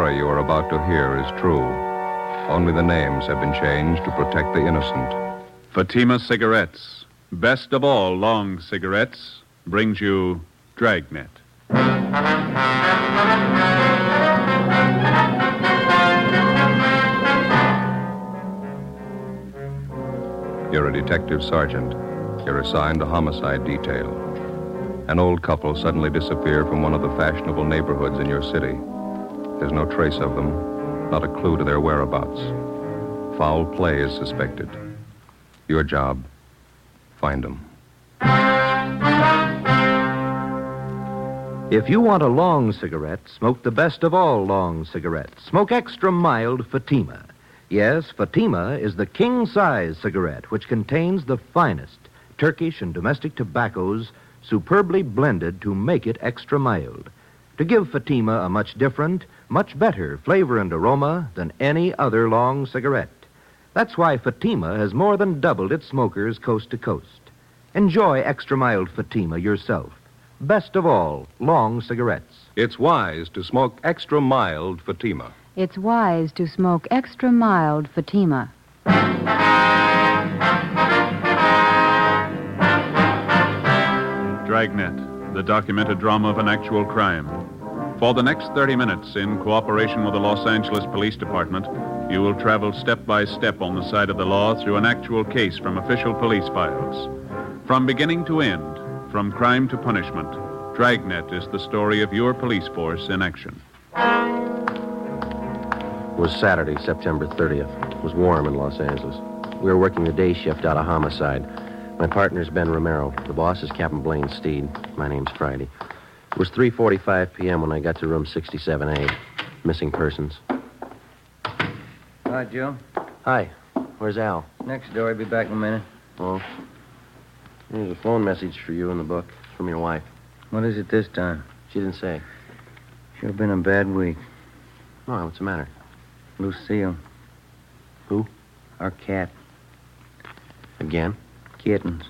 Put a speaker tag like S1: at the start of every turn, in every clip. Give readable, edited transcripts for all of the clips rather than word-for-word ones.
S1: story you are about to hear is true. Only the names have been changed to protect the innocent.
S2: Fatima Cigarettes, best of all long cigarettes, brings you Dragnet.
S1: You're a detective sergeant. You're assigned a homicide detail. An old couple suddenly disappear from one of the fashionable neighborhoods in your city. There's no trace of them, not a clue to their whereabouts. Foul play is suspected. Your job, find them.
S3: If you want a long cigarette, smoke the best of all long cigarettes. Smoke extra mild Fatima. Yes, Fatima is the king-size cigarette, which contains the finest Turkish and domestic tobaccos superbly blended to make it extra mild, to give Fatima a much different, much better flavor and aroma than any other long cigarette. That's why Fatima has more than doubled its smokers coast to coast. Enjoy extra mild Fatima yourself. Best of all, long cigarettes.
S1: It's wise to smoke extra mild Fatima.
S4: It's wise to smoke extra mild Fatima.
S2: Dragnet, the documented drama of an actual crime. For the next 30 minutes, in cooperation with the Los Angeles Police Department, you will travel step by step on the side of the law through an actual case from official police files. From beginning to end, from crime to punishment, Dragnet is the story of your police force in action.
S5: It was Saturday, September 30th. It was warm in Los Angeles. We were working the day shift out of homicide. My partner's Ben Romero. The boss is Captain Blaine Steed. My name's Friday. It was 3:45 p.m. when I got to room 67A. Missing persons.
S6: Hi, Joe.
S5: Hi. Where's Al?
S6: Next door. I'll be back in a minute.
S5: Oh. There's a phone message for you in the book. It's from your wife.
S6: What is it this time?
S5: She didn't say.
S6: Sure been a bad week.
S5: Oh, what's the matter?
S6: Lucille.
S5: Who?
S6: Our cat.
S5: Again?
S6: Kittens.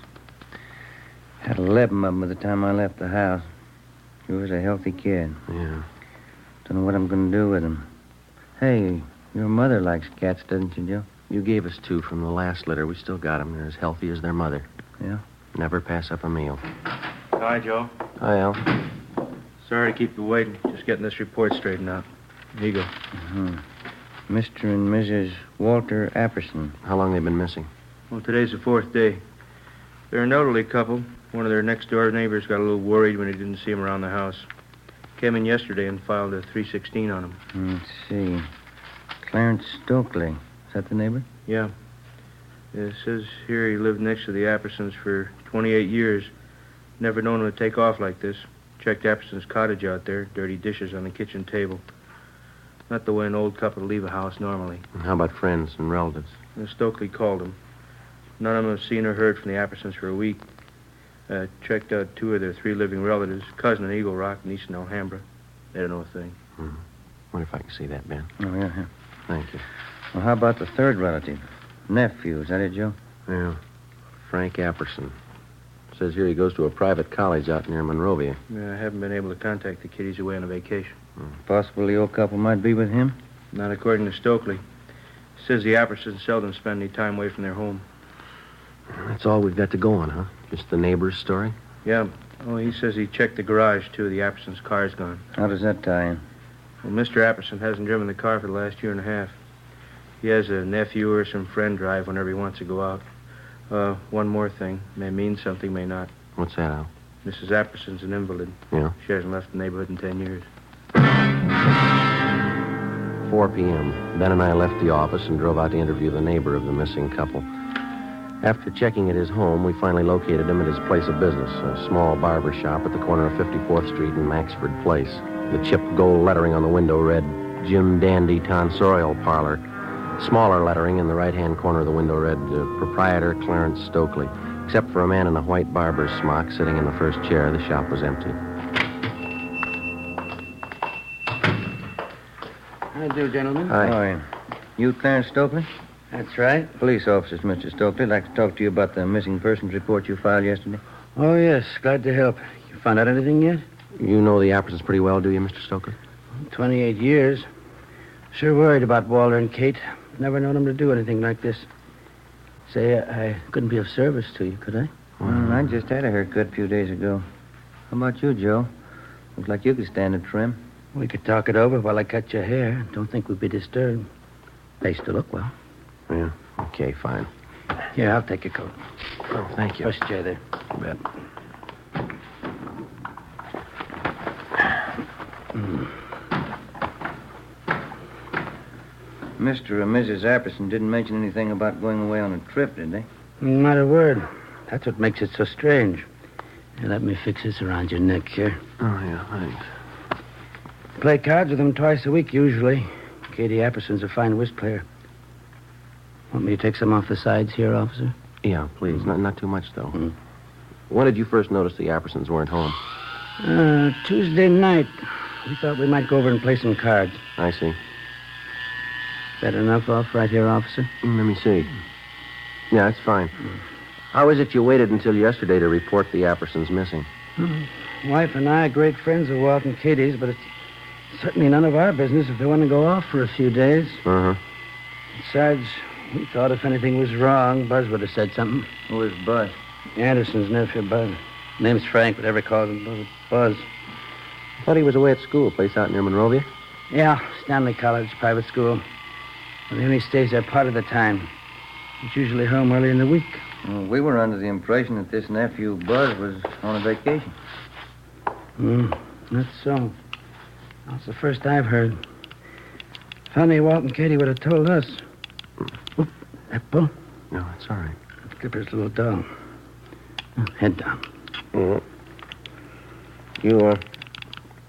S6: Had 11 of them by the time I left the house. She was a healthy kid.
S5: Yeah.
S6: Don't know what I'm going to do with them. Hey, your mother likes cats, doesn't she, Joe?
S5: You gave us 2 from the last litter. We still got them. They're as healthy as their mother.
S6: Yeah?
S5: Never pass up a meal.
S7: Hi, Joe.
S5: Hi, Al.
S7: Sorry to keep you waiting. Just getting this report straightened out. Here you go.
S6: Uh-huh. Mr. and Mrs. Walter Apperson.
S5: How long they been missing?
S7: Well, today's the 4th day. They're an elderly couple. One of their next-door neighbors got a little worried when he didn't see him around the house. Came in yesterday and filed a 316 on him.
S6: Let's see. Clarence Stokely. Is that the neighbor?
S7: Yeah. It says here he lived next to the Appersons for 28 years. Never known him to take off like this. Checked Apperson's cottage out there. Dirty dishes on the kitchen table. Not the way an old couple leave a house normally.
S5: And how about friends and relatives?
S7: Stokely called him. None of them have seen or heard from the Appersons for a week. Checked out 2 of their 3 living relatives, cousin in Eagle Rock and East in Alhambra. They don't know a thing.
S5: Mm-hmm. Wonder if I can see that, Ben.
S6: Oh, yeah.
S5: Thank you.
S6: Well, how about the third relative? Nephew, is that it, Joe?
S5: Yeah. Frank Apperson. Says here he goes to a private college out near Monrovia.
S7: Yeah, I haven't been able to contact the kid. He's away on a vacation.
S6: Possible the old couple might be with him?
S7: Not according to Stokely. Says the Appersons seldom spend any time away from their home.
S5: That's all we've got to go on, huh? Just the neighbor's story?
S7: Yeah. Oh, he says he checked the garage, too. The Appersons' car's gone.
S6: How does that tie in?
S7: Well, Mr. Apperson hasn't driven the car for the last year and a half. He has a nephew or some friend drive whenever he wants to go out. One more thing. May mean something, may not.
S5: What's that, Al?
S7: Mrs. Apperson's an invalid.
S5: Yeah?
S7: She hasn't left the neighborhood in 10 years.
S5: 4 p.m. Ben and I left the office and drove out to interview the neighbor of the missing couple. After checking at his home, we finally located him at his place of business, a small barber shop at the corner of 54th Street and Maxford Place. The chipped gold lettering on the window read, Jim Dandy Tonsorial Parlor. Smaller lettering in the right-hand corner of the window read, Proprietor Clarence Stokely. Except for a man in a white barber's smock sitting in the first chair, the shop was empty.
S8: How do, gentlemen?
S5: Hi.
S6: Hi. You Clarence Stokely?
S8: That's right.
S6: Police officers, Mr. Stokely. I'd like to talk to you about the missing persons report you filed yesterday.
S8: Oh, yes. Glad to help. You found out anything yet?
S5: You know the Appersons pretty well, do you, Mr. Stokely?
S8: 28 years. Sure worried about Walter and Kate. Never known them to do anything like this. Say, I couldn't be of service to you, could I?
S6: I just had a haircut a few days ago. How about you, Joe? Looks like you could stand a trim.
S8: We could talk it over while I cut your hair. Don't think we'd be disturbed. They still look well.
S5: Yeah, okay, fine.
S8: Here, I'll take your coat.
S5: Oh, thank you.
S8: First chair there.
S5: You bet.
S6: Mr. and Mrs. Apperson didn't mention anything about going away on a trip, did they?
S8: Not a word. That's what makes it so strange. Here, let me fix this around your neck here.
S5: Oh, yeah, thanks.
S8: Play cards with them twice a week, usually. Katie Apperson's a fine whist player. Want me to take some off the sides here, officer?
S5: Yeah, please. Not too much, though.
S8: Mm.
S5: When did you first notice the Appersons weren't home?
S8: Tuesday night. We thought we might go over and play some cards.
S5: I see.
S8: That enough off right here, officer?
S5: Let me see. Yeah, that's fine. How is it you waited until yesterday to report the Appersons missing?
S8: Wife and I are great friends of Walt and Katie's, but it's certainly none of our business if they want to go off for a few days.
S5: Uh-huh.
S8: Besides, we thought if anything was wrong, Buzz would have said something.
S6: Who is Buzz?
S8: Anderson's nephew, Buzz. Name's Frank, but everybody calls him Buzz.
S5: I thought he was away at school, a place out near Monrovia.
S8: Yeah, Stanley College, private school. But he only stays there part of the time. He's usually home early in the week.
S6: Well, we were under the impression that this nephew, Buzz, was on a vacation.
S8: That's so. That's the first I've heard. Funny Walt and Katie would have told us. Oop, that bull.
S5: No, it's all right.
S8: Skipper's little doll. Head down.
S5: You,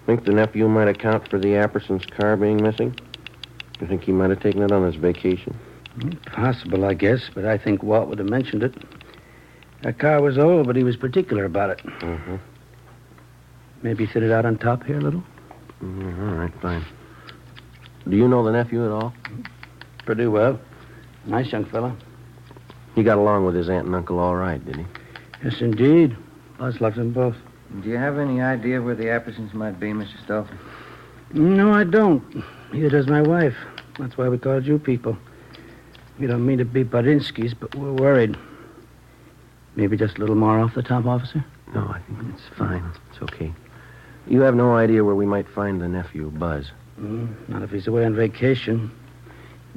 S5: think the nephew might account for the Appersons' car being missing? You think he might have taken it on his vacation?
S8: Possible, I guess, but I think Walt would have mentioned it. That car was old, but he was particular about it.
S5: Mm-hmm.
S8: Maybe fit it out on top here a little?
S5: All right, fine. Do you know the nephew at all?
S8: Pretty well. Nice young fella.
S5: He got along with his aunt and uncle all right, did he?
S8: Yes, indeed. Buzz loved them both.
S6: Do you have any idea where the Appersons might be, Mr. Stokely?
S8: No, I don't. Neither does my wife. That's why we called you people. We don't mean to be Bodinsky's, but we're worried. Maybe just a little more off the top, officer?
S5: No, I think it's fine. It's okay. You have no idea where we might find the nephew, Buzz?
S8: Not if he's away on vacation.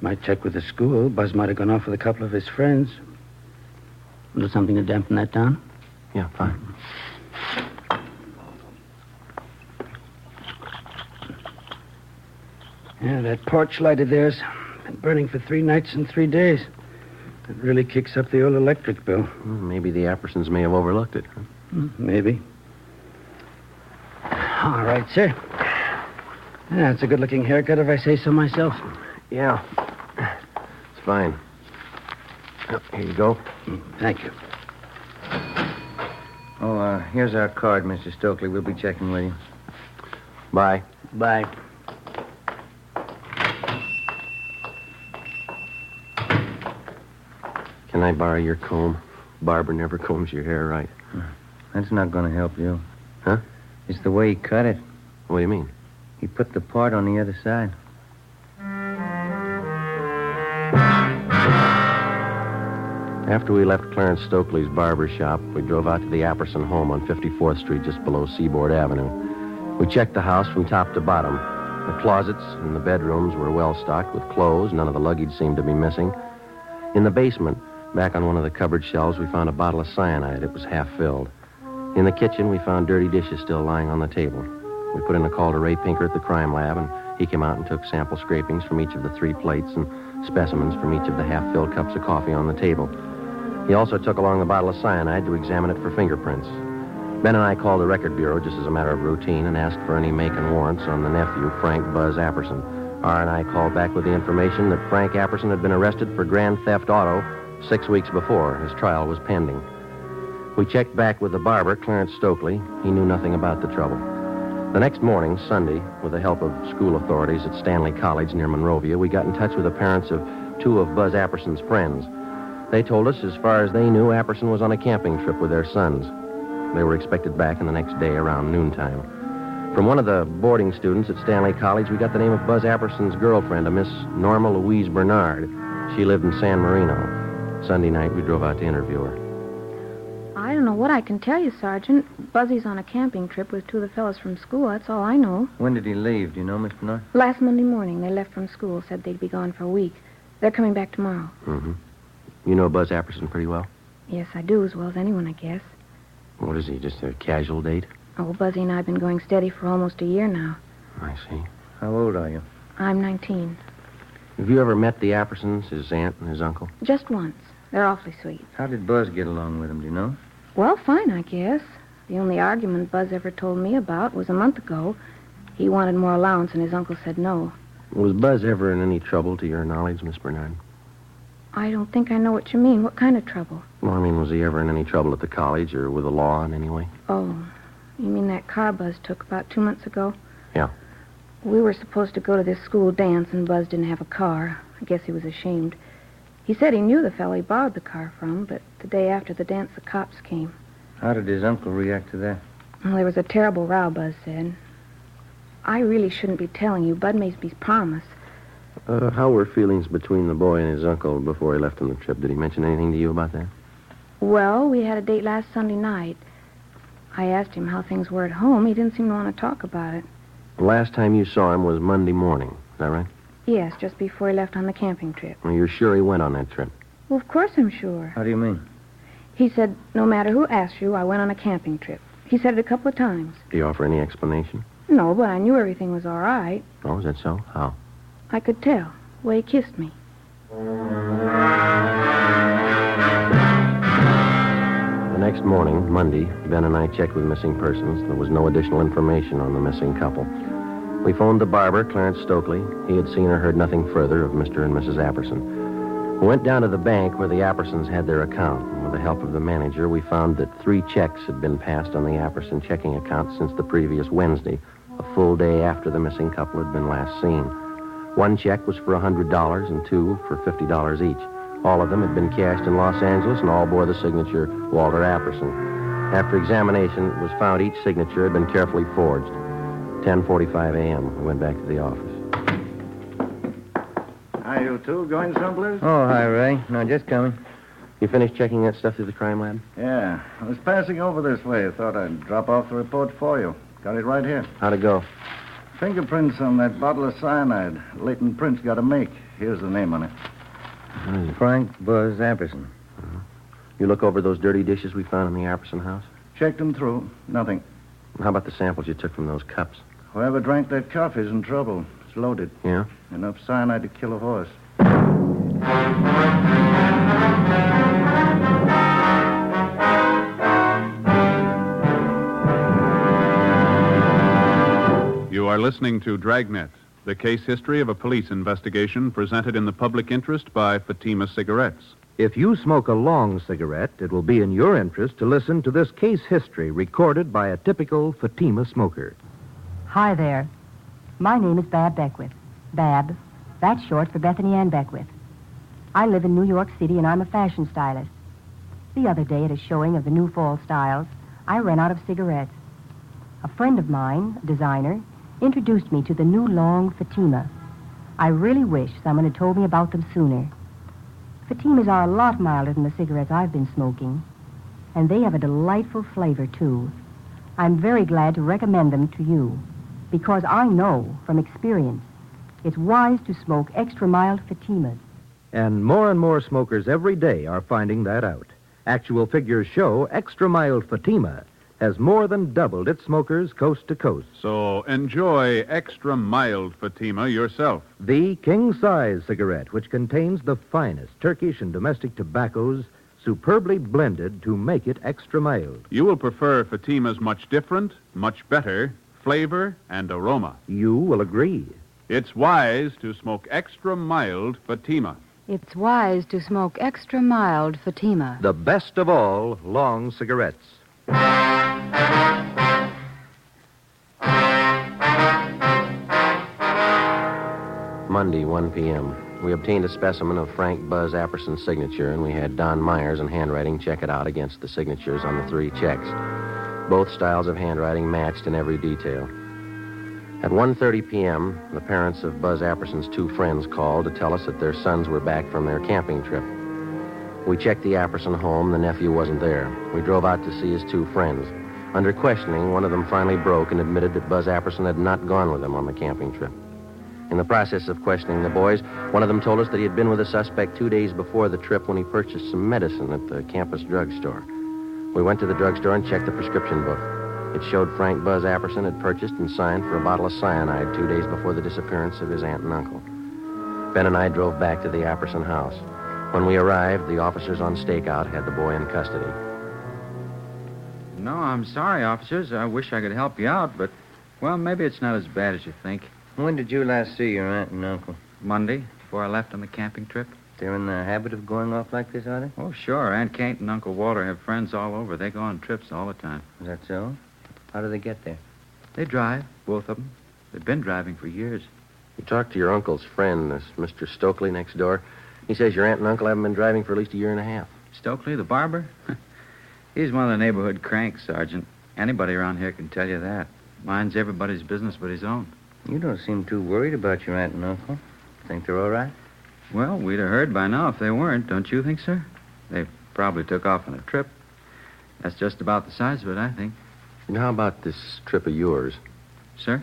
S8: Might check with the school. Buzz might have gone off with a couple of his friends. A little something to dampen that down?
S5: Yeah, fine.
S8: Yeah, that porch light of theirs been burning for 3 nights and 3 days. It really kicks up the old electric bill.
S5: Maybe the Appersons may have overlooked it. Huh?
S8: Maybe. All right, sir. Yeah, it's a good-looking haircut if I say so myself.
S5: Yeah. It's fine. Oh, here you go.
S8: Thank you.
S6: Oh, here's our card, Mr. Stokely. We'll be checking with you.
S5: Bye.
S8: Bye.
S5: Can I borrow your comb? Barber never combs your hair right.
S6: That's not going to help you.
S5: Huh?
S6: It's the way he cut it.
S5: What do you mean?
S6: He put the part on the other side.
S5: After we left Clarence Stokely's barber shop, we drove out to the Apperson home on 54th Street, just below Seaboard Avenue. We checked the house from top to bottom. The closets and the bedrooms were well stocked with clothes. None of the luggage seemed to be missing. In the basement, back on one of the cupboard shelves, we found a bottle of cyanide. It was half filled. In the kitchen, we found dirty dishes still lying on the table. We put in a call to Ray Pinker at the crime lab, and he came out and took sample scrapings from each of the 3 plates and specimens from each of the half-filled cups of coffee on the table. He also took along the bottle of cyanide to examine it for fingerprints. Ben and I called the record bureau just as a matter of routine and asked for any make and warrants on the nephew, Frank Buzz Apperson. R&I called back with the information that Frank Apperson had been arrested for grand theft auto 6 weeks before. His trial was pending. We checked back with the barber, Clarence Stokely. He knew nothing about the trouble. The next morning, Sunday, with the help of school authorities at Stanley College near Monrovia, we got in touch with the parents of 2 of Buzz Apperson's friends. They told us, as far as they knew, Apperson was on a camping trip with their sons. They were expected back in the next day around noontime. From one of the boarding students at Stanley College, we got the name of Buzz Apperson's girlfriend, a Miss Norma Louise Bernard. She lived in San Marino. Sunday night, we drove out to interview her.
S9: I don't know what I can tell you, Sergeant. Buzzy's on a camping trip with two of the fellows from school. That's all I know.
S6: When did he leave? Do you know, Miss Bernard?
S9: Last Monday morning, they left from school, said they'd be gone for a week. They're coming back tomorrow.
S5: Mm-hmm. You know Buzz Apperson pretty well?
S9: Yes, I do, as well as anyone, I guess.
S5: What is he, just a casual date?
S9: Oh, Buzzy and I have been going steady for almost a year now.
S5: I see.
S6: How old are you?
S9: I'm 19.
S5: Have you ever met the Appersons, his aunt and his uncle?
S9: Just once. They're awfully sweet.
S6: How did Buzz get along with him, do you know?
S9: Well, fine, I guess. The only argument Buzz ever told me about was a month ago. He wanted more allowance, and his uncle said no.
S5: Was Buzz ever in any trouble, to your knowledge, Miss Bernard?
S9: I don't think I know what you mean. What kind of trouble?
S5: Well, I mean, was he ever in any trouble at the college or with the law in any way?
S9: Oh, you mean that car Buzz took about 2 months ago?
S5: Yeah.
S9: We were supposed to go to this school dance, and Buzz didn't have a car. I guess he was ashamed. He said he knew the fellow he borrowed the car from, but the day after the dance, the cops came.
S6: How did his uncle react to that?
S9: Well, there was a terrible row, Buzz said. I really shouldn't be telling you. Bud made me promise.
S5: How were feelings between the boy and his uncle before he left on the trip? Did he mention anything to you about that?
S9: Well, we had a date last Sunday night. I asked him how things were at home. He didn't seem to want to talk about it.
S5: The last time you saw him was Monday morning. Is that right?
S9: Yes, just before he left on the camping trip.
S5: Well, you're sure he went on that trip?
S9: Well, of course I'm sure.
S6: How do you mean?
S9: He said, no matter who asks you, I went on a camping trip. He said it a couple of times.
S5: Did he offer any explanation?
S9: No, but I knew everything was all right.
S5: Oh, is that so? How?
S9: I could tell. The way he kissed me.
S5: The next morning, Monday, Ben and I checked with missing persons. There was no additional information on the missing couple. We phoned the barber, Clarence Stokely. He had seen or heard nothing further of Mr. and Mrs. Apperson. We went down to the bank where the Appersons had their account. And with the help of the manager, we found that 3 checks had been passed on the Apperson checking account since the previous Wednesday, a full day after the missing couple had been last seen. 1 check was for $100 and 2 for $50 each. All of them had been cashed in Los Angeles and all bore the signature Walter Apperson. After examination, it was found each signature had been carefully forged. 10:45 a.m. We went back to the office.
S10: Hi, you two. Going someplace?
S6: Oh, hi, Ray. No, just coming.
S5: You finished checking that stuff through the crime lab?
S10: Yeah. I was passing over this way. I thought I'd drop off the report for you. Got it right here.
S5: How'd it go?
S10: Fingerprints on that bottle of cyanide. Latent prints got to make. Here's the name on it.
S6: Frank Buzz Apperson.
S5: You look over those dirty dishes we found in the Apperson house?
S10: Checked them through. Nothing.
S5: How about the samples you took from those cups?
S10: Whoever drank that coffee's in trouble. It's loaded.
S5: Yeah?
S10: Enough cyanide to kill a horse.
S2: You are listening to Dragnet, the case history of a police investigation presented in the public interest by Fatima Cigarettes.
S3: If you smoke a long cigarette, it will be in your interest to listen to this case history recorded by a typical Fatima smoker.
S11: Hi there. My name is Bab Beckwith. Bab, that's short for Bethany Ann Beckwith. I live in New York City, and I'm a fashion stylist. The other day, at a showing of the new fall styles, I ran out of cigarettes. A friend of mine, a designer, introduced me to the new long Fatima. I really wish someone had told me about them sooner. Fatimas are a lot milder than the cigarettes I've been smoking, and they have a delightful flavor, too. I'm very glad to recommend them to you, because I know from experience it's wise to smoke extra mild Fatimas.
S3: And more smokers every day are finding that out. Actual figures show extra mild Fatima has more than doubled its smokers coast to coast.
S2: So enjoy extra mild Fatima yourself.
S3: The king-size cigarette, which contains the finest Turkish and domestic tobaccos, superbly blended to make it extra mild.
S2: You will prefer Fatima's much different, much better flavor and aroma.
S3: You will agree.
S2: It's wise to smoke extra mild Fatima.
S4: It's wise to smoke extra mild Fatima.
S3: The best of all long cigarettes.
S5: Monday, 1 p.m. We obtained a specimen of Frank Buzz Apperson's signature, and we had Don Myers in handwriting check it out against the signatures on the 3 checks. Both styles of handwriting matched in every detail. At 1:30 p.m., the parents of Buzz Apperson's two friends called to tell us that their sons were back from their camping trip. We checked the Apperson home. The nephew wasn't there. We drove out to see his two friends. Under questioning, one of them finally broke and admitted that Buzz Apperson had not gone with him on the camping trip. In the process of questioning the boys, one of them told us that he had been with the suspect 2 days before the trip when he purchased some medicine at the campus drugstore. We went to the drugstore and checked the prescription book. It showed Frank Buzz Apperson had purchased and signed for a bottle of cyanide 2 days before the disappearance of his aunt and uncle. Ben and I drove back to the Apperson house. When we arrived, the officers on stakeout had the boy in custody.
S12: No, I'm sorry, officers. I wish I could help you out, but, well, maybe it's not as bad as you think.
S6: When did you last see your aunt and uncle?
S12: Monday, before I left on the camping trip.
S6: They're in the habit of going off like this, are they?
S12: Oh, sure. Aunt Kate and Uncle Walter have friends all over. They go on trips all the time.
S6: Is that so? How do they get there?
S12: They drive, both of them. They've been driving for years.
S5: You talked to your uncle's friend, this Mr. Stokely next door. He says your aunt and uncle haven't been driving for at least a year and a half.
S12: Stokely, the barber? He's one of the neighborhood cranks, Sergeant. Anybody around here can tell you that. Minds everybody's business but his own.
S6: You don't seem too worried about your aunt and uncle. Think they're all right?
S12: Well, we'd have heard by now if they weren't, don't you think, sir? They probably took off on a trip. That's just about the size of it, I think.
S5: And how about this trip of yours?
S12: Sir?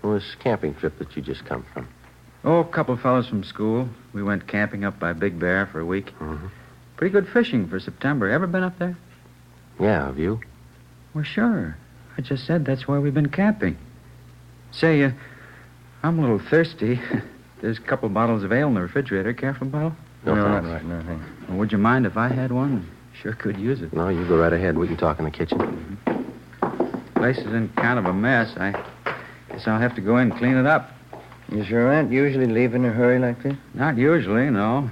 S5: Well, this camping trip that you just come from.
S12: Oh, a couple of fellows from school. We went camping up by Big Bear for a week.
S5: Mm-hmm.
S12: Pretty good fishing for September. Ever been up there?
S5: Yeah, have you?
S12: Well, sure. I just said that's why we've been camping. Say, I'm a little thirsty. There's a couple bottles of ale in the refrigerator. Care for a bottle?
S5: No,
S6: not
S5: thanks.
S6: right now, thanks.
S12: Well, would you mind if I had one? Sure could use it.
S5: No, you go right ahead. We can talk in the kitchen.
S12: Place is in kind of a mess. I guess I'll have to go in and clean it up.
S6: Does your aunt usually leave in a hurry like this?
S12: Not usually, no.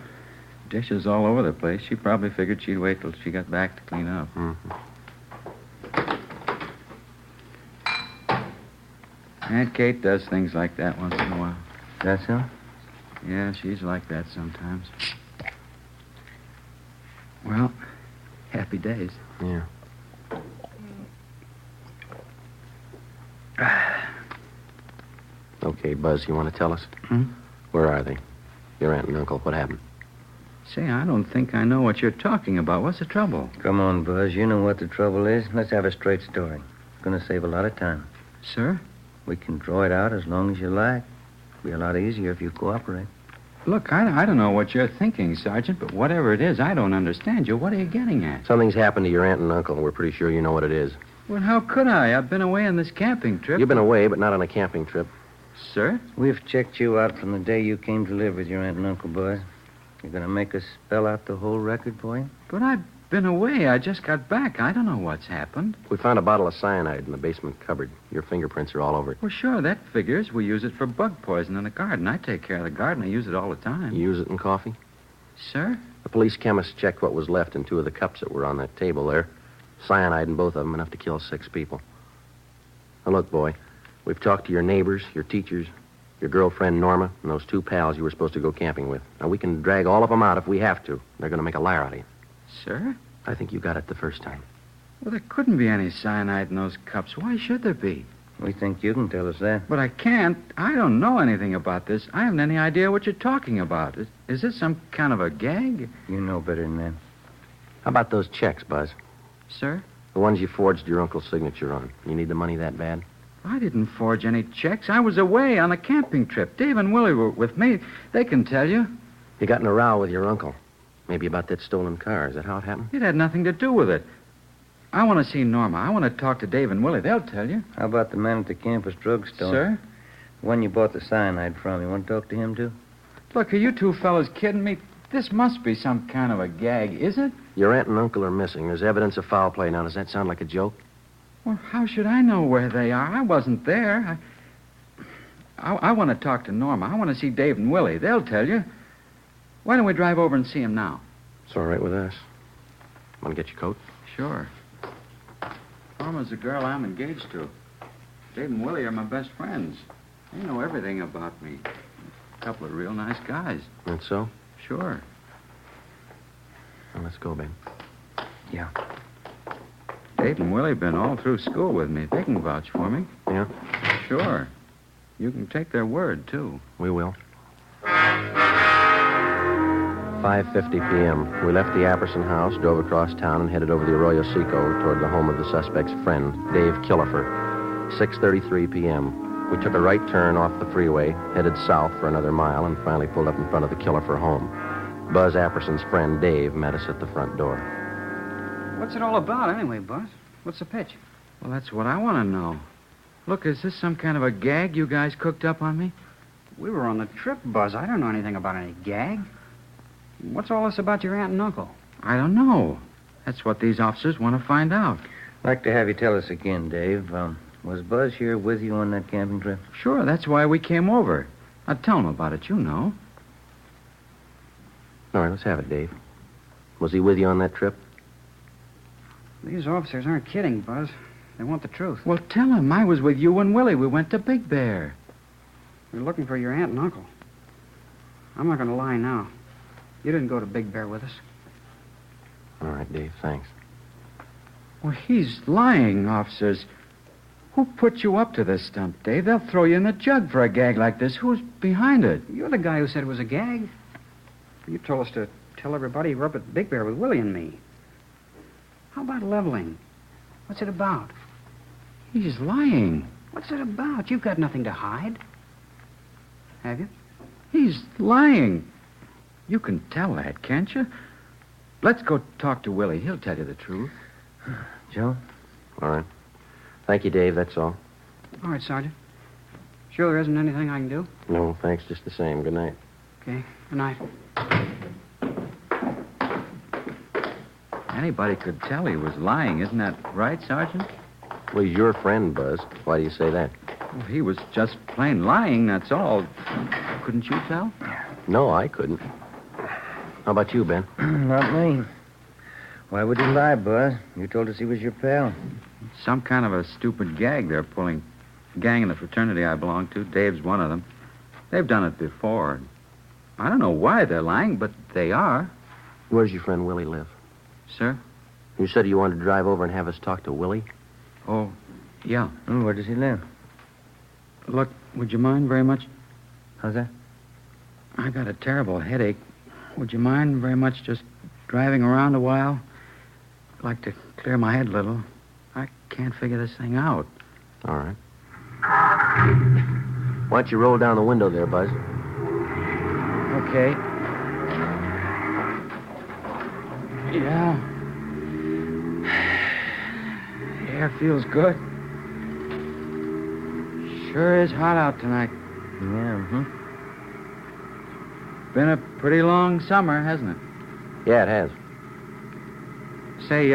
S12: Dishes all over the place. She probably figured she'd wait till she got back to clean up.
S5: Mm-hmm.
S12: Aunt Kate does things like that once in a while.
S6: That so?
S12: Yeah, she's like that sometimes. Well, happy days.
S5: Yeah. Okay, Buzz, you want to tell us? Where are they? Your aunt and uncle, what happened?
S12: Say, I don't think I know what you're talking about. What's the trouble?
S6: Come on, Buzz. You know what the trouble is. Let's have a straight story. It's going to save a lot of time.
S12: Sir?
S6: We can draw it out as long as you like. It'll be a lot easier if you cooperate.
S12: Look, I don't know what you're thinking, Sergeant, but whatever it is, I don't understand you. What are you getting at?
S5: Something's happened to your aunt and uncle, and we're pretty sure you know what it is.
S12: Well, how could I? I've been away on this camping trip.
S5: You've been away, but not on a camping trip.
S12: Sir?
S6: We've checked you out from the day you came to live with your aunt and uncle, Buzz. You're going to make us spell out the whole record for you?
S12: But I've been away. I just got back. I don't know what's happened.
S5: We found a bottle of cyanide in the basement cupboard. Your fingerprints are all over it.
S12: Well, sure, that figures. We use it for bug poison in the garden. I take care of the garden. I use it all the time.
S5: You use it in coffee?
S12: Sir?
S5: The police chemist checked what was left in 2 of the cups that were on that table there. Cyanide in both of them, enough to kill 6 people. Now, look, boy, we've talked to your neighbors, your teachers, your girlfriend, Norma, and those 2 pals you were supposed to go camping with. Now, we can drag all of them out if we have to. They're going to make a liar out of you.
S12: Sir?
S5: I think you got it the first time.
S12: Well, there couldn't be any cyanide in those cups. Why should there be?
S6: We think you can tell us that.
S12: But I can't. I don't know anything about this. I haven't any idea what you're talking about. Is this some kind of a gag?
S6: You know better than that.
S5: How about those checks, Buzz?
S12: Sir?
S5: The ones you forged your uncle's signature on. You need the money that bad?
S12: I didn't forge any checks. I was away on a camping trip. Dave and Willie were with me. They can tell you.
S5: You got in a row with your uncle. Maybe about that stolen car. Is that how it happened?
S12: It had nothing to do with it. I want to see Norma. I want to talk to Dave and Willie. They'll tell you.
S6: How about the man at the campus drugstore?
S12: Sir?
S6: The one you bought the cyanide from. You want to talk to him, too?
S12: Look, are you 2 fellas kidding me? This must be some kind of a gag, is it?
S5: Your aunt and uncle are missing. There's evidence of foul play. Now, does that sound like a joke?
S12: Well, how should I know where they are? I wasn't there. I want to talk to Norma. I want to see Dave and Willie. They'll tell you. Why don't we drive over and see them now?
S5: It's all right with us. Want to get your coat?
S12: Sure. Norma's the girl I'm engaged to. Dave and Willie are my best friends. They know everything about me. A couple of real nice guys.
S5: That's so?
S12: Sure.
S5: Well, let's go, Ben.
S12: Yeah. Dave and Willie have been all through school with me. They can vouch for me.
S5: Yeah?
S12: Sure. You can take their word, too.
S5: We will. 5:50 p.m. We left the Apperson house, drove across town, and headed over the Arroyo Seco toward the home of the suspect's friend, Dave Killefer. 6:33 p.m. We took a right turn off the freeway, headed south for another mile, and finally pulled up in front of the Killefer home. Buzz Apperson's friend, Dave, met us at the front door.
S8: What's it all about, anyway, Buzz? What's the pitch?
S12: Well, that's what I want to know. Look, is this some kind of a gag you guys cooked up on me?
S8: We were on the trip, Buzz. I don't know anything about any gag. What's all this about your aunt and uncle?
S12: I don't know. That's what these officers want to find out.
S6: I'd like to have you tell us again, Dave. Was Buzz here with you on that camping trip?
S12: Sure, that's why we came over. Now, tell him about it, you know.
S5: All right, let's have it, Dave. Was he with you on that trip?
S8: These officers aren't kidding, Buzz. They want the truth.
S12: Well, tell him I was with you and Willie. We went to Big Bear.
S8: We're looking for your aunt and uncle. I'm not going to lie now. You didn't go to Big Bear with us.
S5: All right, Dave, thanks.
S12: Well, he's lying, officers. Who put you up to this stunt, Dave? They'll throw you in the jug for a gag like this. Who's behind it?
S8: You're the guy who said it was a gag. You told us to tell everybody you were up at Big Bear with Willie and me. How about leveling? What's it about?
S12: He's lying.
S8: What's it about? You've got nothing to hide. Have you?
S12: He's lying. You can tell that, can't you? Let's go talk to Willie. He'll tell you the truth.
S6: Joe?
S5: All right. Thank you, Dave, that's all.
S8: All right, Sergeant. Sure there isn't anything I can do?
S5: No, thanks, just the same. Good night.
S8: Okay, good night.
S12: Anybody could tell he was lying, isn't that right, Sergeant?
S5: Well, he's your friend, Buzz. Why do you say that?
S12: Well, he was just plain lying, that's all. Couldn't you tell?
S5: No, I couldn't. How about you, Ben?
S6: Not me. Why would he lie, Buzz? You told us he was your pal.
S12: Some kind of a stupid gag they're pulling. The gang in the fraternity I belong to, Dave's one of them. They've done it before. I don't know why they're lying, but they are.
S5: Where's your friend Willie live?
S12: Sir?
S5: You said you wanted to drive over and have us talk to Willie?
S12: Oh, yeah.
S6: Where does he live?
S12: Look, would you mind very much?
S6: How's that?
S12: I got a terrible headache. Would you mind very much just driving around a while? I'd like to clear my head a little. I can't figure this thing out.
S5: All right. Why don't you roll down the window there, Buzz?
S12: Okay. Yeah. The air feels good. Sure is hot out tonight.
S6: Yeah,
S12: Been a pretty long summer, hasn't it?
S5: Yeah, it has.
S12: Say,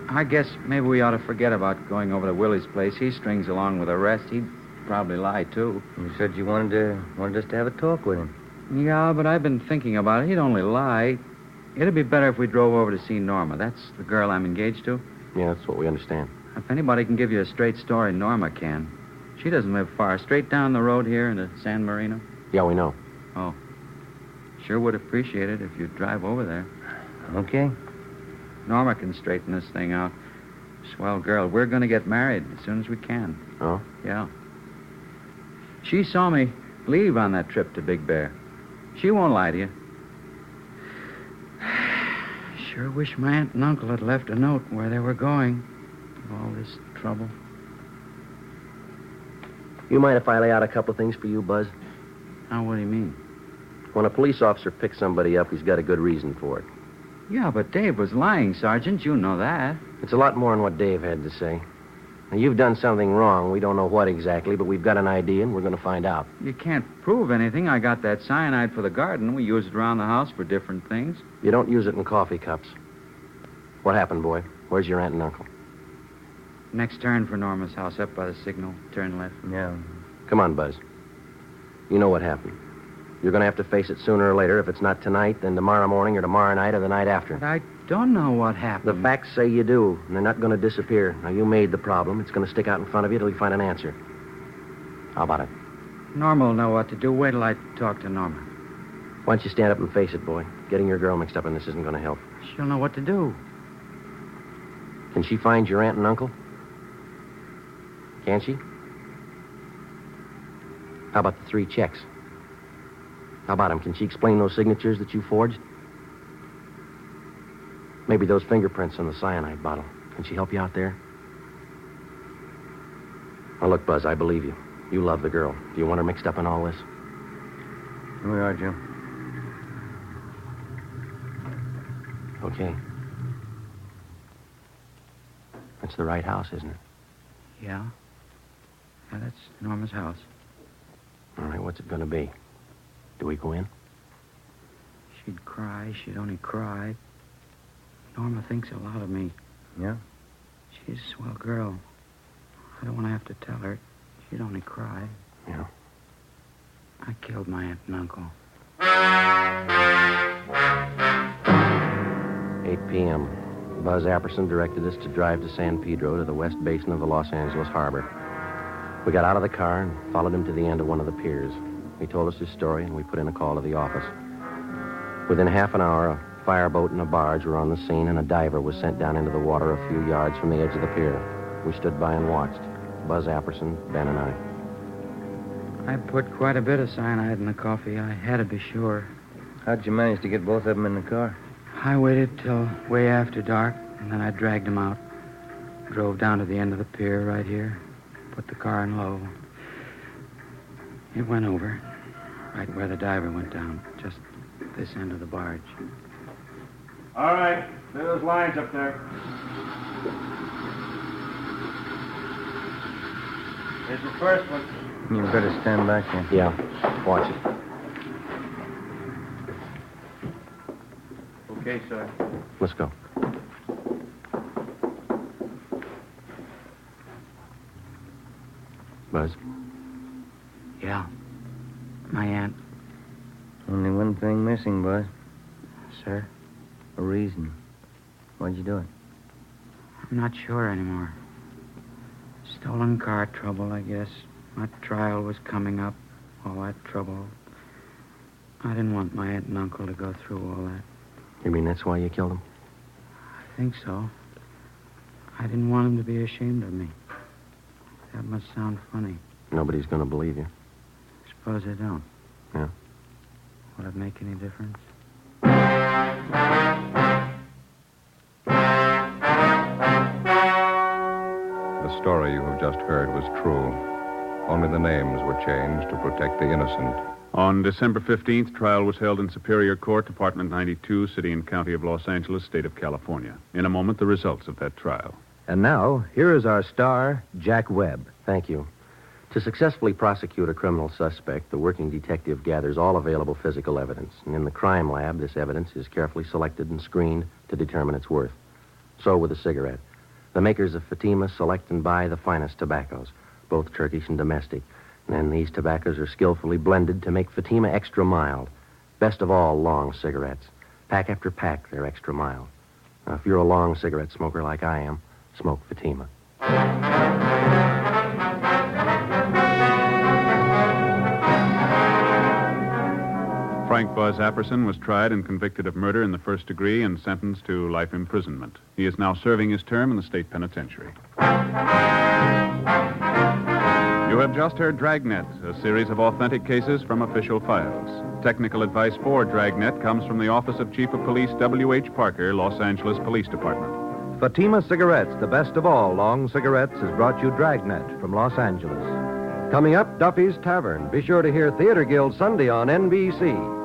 S12: I guess maybe we ought to forget about going over to Willie's place. He strings along with the rest. He'd probably lie, too.
S6: You said you wanted us to have a talk with him.
S12: Yeah, but I've been thinking about it. He'd only lie. It'd be better if we drove over to see Norma. That's the girl I'm engaged to.
S5: Yeah, that's what we understand.
S12: If anybody can give you a straight story, Norma can. She doesn't live far. Straight down the road here into San Marino.
S5: Yeah, we know.
S12: Oh. Sure would appreciate it if you'd drive over there.
S6: Okay.
S12: Norma can straighten this thing out. Swell girl. We're going to get married as soon as we can.
S5: Oh?
S12: Yeah. She saw me leave on that trip to Big Bear. She won't lie to you. Sure wish my aunt and uncle had left a note where they were going. All this trouble.
S5: You mind if I lay out a couple of things for you, Buzz?
S12: Now, what do you mean?
S5: When a police officer picks somebody up, he's got a good reason for it.
S12: Yeah, but Dave was lying, Sergeant. You know that.
S5: It's a lot more than what Dave had to say. Now, you've done something wrong. We don't know what exactly, but we've got an idea, and we're going to find out.
S12: You can't prove anything. I got that cyanide for the garden. We use it around the house for different things.
S5: You don't use it in coffee cups. What happened, boy? Where's your aunt and uncle?
S12: Next turn for Norma's house, up by the signal. Turn left.
S6: Yeah.
S5: Come on, Buzz. You know what happened. You're going to have to face it sooner or later. If it's not tonight, then tomorrow morning or tomorrow night or the night after.
S12: But I don't know what happened.
S5: The facts say you do, and they're not going to disappear. Now, you made the problem. It's going to stick out in front of you till you find an answer. How about it?
S12: Norma will know what to do. Wait till I talk to Norma.
S5: Why don't you stand up and face it, boy? Getting your girl mixed up in this isn't going to help.
S12: She'll know what to do.
S5: Can she find your aunt and uncle? Can she? How about the 3 checks? How about them? Can she explain those signatures that you forged? Maybe those fingerprints on the cyanide bottle. Can she help you out there? Now, look, Buzz, I believe you. You love the girl. Do you want her mixed up in all this?
S6: Here we are, Jim.
S5: Okay. That's the right house, isn't it?
S6: Yeah? Yeah, that's Norma's house.
S5: All right, what's it going to be? Do we go in?
S6: She'd cry. She'd only cry. Norma thinks a lot of me.
S5: Yeah?
S6: She's a swell girl. I don't want to have to tell her. She'd only cry.
S5: Yeah.
S6: I killed my aunt and uncle.
S5: 8 p.m. Buzz Apperson directed us to drive to San Pedro to the west basin of the Los Angeles harbor. We got out of the car and followed him to the end of one of the piers. He told us his story, and we put in a call to the office. Within half an hour, a fireboat and a barge were on the scene, and a diver was sent down into the water a few yards from the edge of the pier. We stood by and watched. Buzz Apperson, Ben, and I.
S6: I put quite a bit of cyanide in the coffee. I had to be sure.
S13: How'd you manage to get both of them in the car?
S6: I waited till way after dark, and then I dragged them out. Drove down to the end of the pier right here. Put the car in low. It went over, right where the diver went down, just this end of the barge.
S7: All right. There are those lines up there. Here's the first one.
S13: You better stand back here.
S5: Yeah, watch it.
S7: Okay, sir.
S5: Let's go. Buzz?
S6: Yeah. My aunt.
S13: Only one thing missing, Buzz.
S6: Sir?
S13: A reason. Why'd you do it?
S6: I'm not sure anymore. Stolen car trouble, I guess. My trial was coming up. All that trouble. I didn't want my aunt and uncle to go through all that.
S5: You mean that's why you killed him?
S6: I think so. I didn't want them to be ashamed of me. That must sound funny.
S5: Nobody's going to believe you.
S6: Suppose I don't.
S5: Yeah.
S6: Will it make any difference?
S1: The story you have just heard was true. Only the names were changed to protect the innocent.
S2: On December 15th, trial was held in Superior Court, Department 92, City and County of Los Angeles, State of California. In a moment, the results of that trial.
S3: And now, here is our star, Jack Webb.
S5: Thank you. To successfully prosecute a criminal suspect, the working detective gathers all available physical evidence. And in the crime lab, this evidence is carefully selected and screened to determine its worth. So with a cigarette. The makers of Fatima select and buy the finest tobaccos, both Turkish and domestic. And then these tobaccos are skillfully blended to make Fatima extra mild. Best of all, long cigarettes. Pack after pack, they're extra mild. Now, if you're a long cigarette smoker like I am, smoke Fatima.
S2: Frank Buzz Apperson was tried and convicted of murder in the first degree and sentenced to life imprisonment. He is now serving his term in the state penitentiary. You have just heard Dragnet, a series of authentic cases from official files. Technical advice for Dragnet comes from the Office of Chief of Police W.H. Parker, Los Angeles Police Department.
S3: Fatima Cigarettes, the best of all long cigarettes, has brought you Dragnet from Los Angeles. Coming up, Duffy's Tavern. Be sure to hear Theater Guild Sunday on NBC.